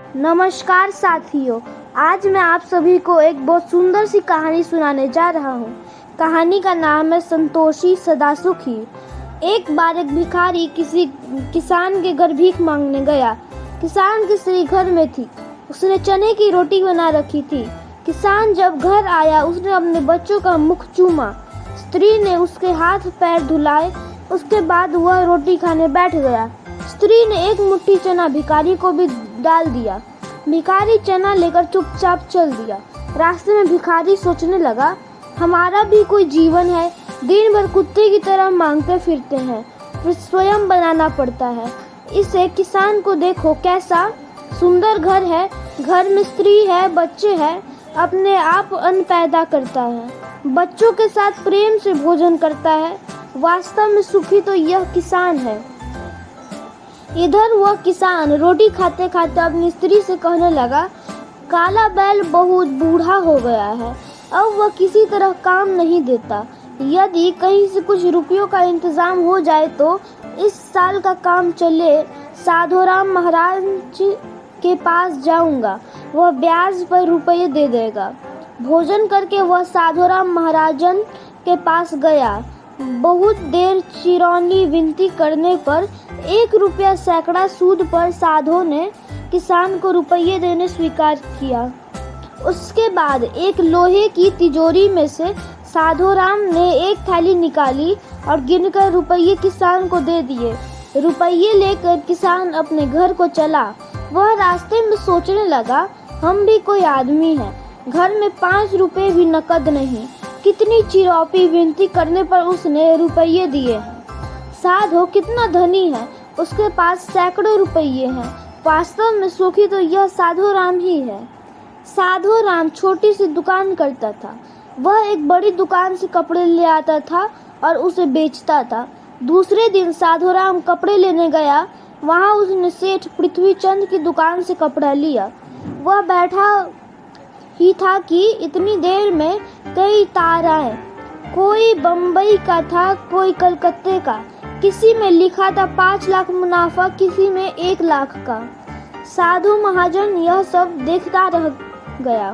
नमस्कार साथियों, आज मैं आप सभी को एक बहुत सुंदर सी कहानी सुनाने जा रहा हूँ। कहानी का नाम है संतोषी सदा सुखी। एक बार एक भिखारी किसी किसान के घर भीख मांगने गया। किसान की स्त्री घर में थी, उसने चने की रोटी बना रखी थी। किसान जब घर आया उसने अपने बच्चों का मुख चूमा। स्त्री ने उसके हाथ पैर धुलाए, उसके बाद वह रोटी खाने बैठ गया। स्त्री ने एक मुट्ठी चना भिखारी को भी डाल दिया। भिखारी चना लेकर चुपचाप चल दिया। रास्ते में भिखारी सोचने लगा, हमारा भी कोई जीवन है, दिन भर कुत्ते की तरह मांगते फिरते हैं, फिर स्वयं बनाना पड़ता है। इसे किसान को देखो, कैसा सुंदर घर है, घर में स्त्री है, बच्चे हैं, अपने आप अन्न पैदा करता है, बच्चों के साथ प्रेम से भोजन करता है। वास्तव में सुखी तो यह किसान है। इधर वह किसान रोटी खाते खाते अपनी स्त्री से कहने लगा, काला बैल बहुत बूढ़ा हो गया है, अब वह किसी तरह काम नहीं देता। यदि कहीं से कुछ रुपयों का इंतजाम हो जाए तो इस साल का काम चले। साधुराम महाराज के पास जाऊंगा, वह ब्याज पर रुपये दे देगा। भोजन करके वह साधुराम महाराजन के पास गया। बहुत देर चिरौनी विनती करने पर 1 रुपया सैकड़ा सूद पर साधु ने किसान को रुपये देने स्वीकार किया। उसके बाद एक लोहे की तिजोरी में से साधुराम ने एक थैली निकाली और गिनकर रुपये किसान को दे दिए। रुपये लेकर किसान अपने घर को चला। वह रास्ते में सोचने लगा, हम भी कोई आदमी है, घर में 5 रुपए भी नकद नहीं। कितनी चिरौपी विनती करने पर उसने रुपये दिए हैं। साधु कितना धनी है, उसके पास सैकड़ों रुपये हैं। वास्तव में सुखी तो यह साधुराम ही है। साधुराम छोटी सी दुकान करता था। वह एक बड़ी दुकान से कपड़े ले आता था और उसे बेचता था। दूसरे दिन साधुराम कपड़े लेने गया। वहां उसने सेठ पृथ्वीचंद की दुकान से कपड़ा लिया। वह बैठा ही था कि इतनी देर में कई तार आए। कोई बम्बई का था, कोई कलकत्ते का। किसी में लिखा था 5 लाख मुनाफा, किसी में 1 लाख का। साधु महाजन यह सब देखता रह गया।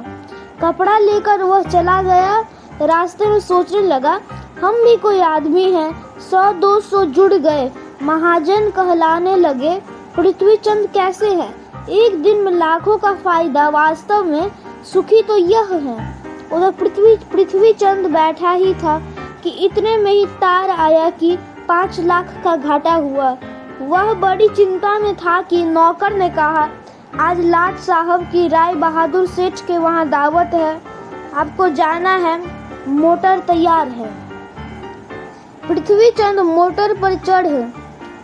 कपड़ा लेकर वह चला गया। रास्ते में सोचने लगा, हम भी कोई आदमी हैं, 100-200 जुड़ गए, महाजन कहलाने लगे। पृथ्वीचंद कैसे है, एक दिन में लाखों का फायदा। वास्तव में सुखी तो यह है। उधर पृथ्वीचंद बैठा ही था कि इतने में ही तार आया कि 5 लाख का घाटा हुआ। वह बड़ी चिंता में था कि नौकर ने कहा, आज लाट साहब की राय बहादुर सेठ के वहां दावत है, आपको जाना है, मोटर तैयार है। पृथ्वीचंद मोटर पर चढ़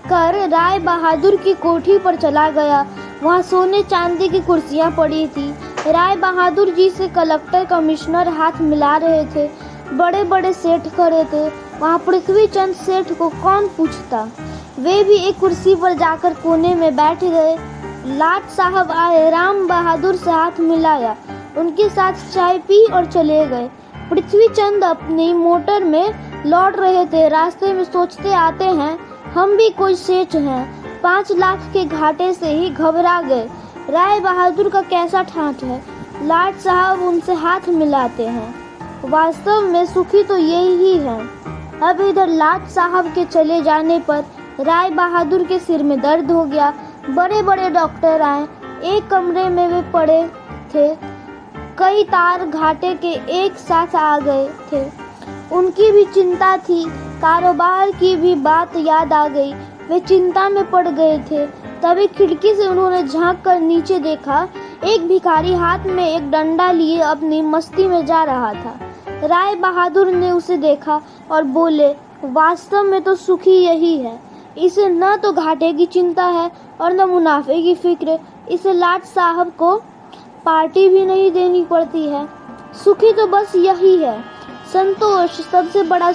कर राय बहादुर की कोठी पर चला गया। वहां सोने चांदी की कुर्सियां पड़ी थी। राय बहादुर जी से कलेक्टर कमिश्नर हाथ मिला रहे थे। बड़े बड़े सेठ खड़े थे। वहां पृथ्वीचंद सेठ को कौन पूछता। वे भी एक कुर्सी पर जाकर कोने में बैठ गए। लाट साहब आए, राम बहादुर से हाथ मिलाया, उनके साथ चाय पी और चले गए। पृथ्वीचंद अपनी मोटर में लौट रहे थे। रास्ते में सोचते आते हैं, हम भी कोई सेठ हैं। 5 लाख के घाटे से ही घबरा गए। राय बहादुर का कैसा ठाठ है। लाट साहब उनसे हाथ मिलाते हैं। वास्तव में सुखी तो यही है। अब इधर लाट साहब के चले जाने पर राय बहादुर के सिर में दर्द हो गया। बड़े बड़े डॉक्टर आए, एक कमरे में वे पड़े थे। कई तार घाटे के एक साथ आ गए थे। उनकी भी चिंता थी, कारोबार की भी बात याद आ गई। वे चिंता में पड़ गए थे। तभी खिड़की से उन्होंने झांक कर नीचे देखा। एक भिखारी हाथ में एक डंडा लिए अपनी मस्ती में जा रहा था। राय बहादुर ने उसे देखा और बोले, वास्तव में तो सुखी यही है। इसे न तो घाटे की चिंता है और न मुनाफे की फिक्र। इसे लाट साहब को पार्टी भी नहीं देनी पड़ती है। सुखी तो बस यही है। संतोष सबसे बड़ा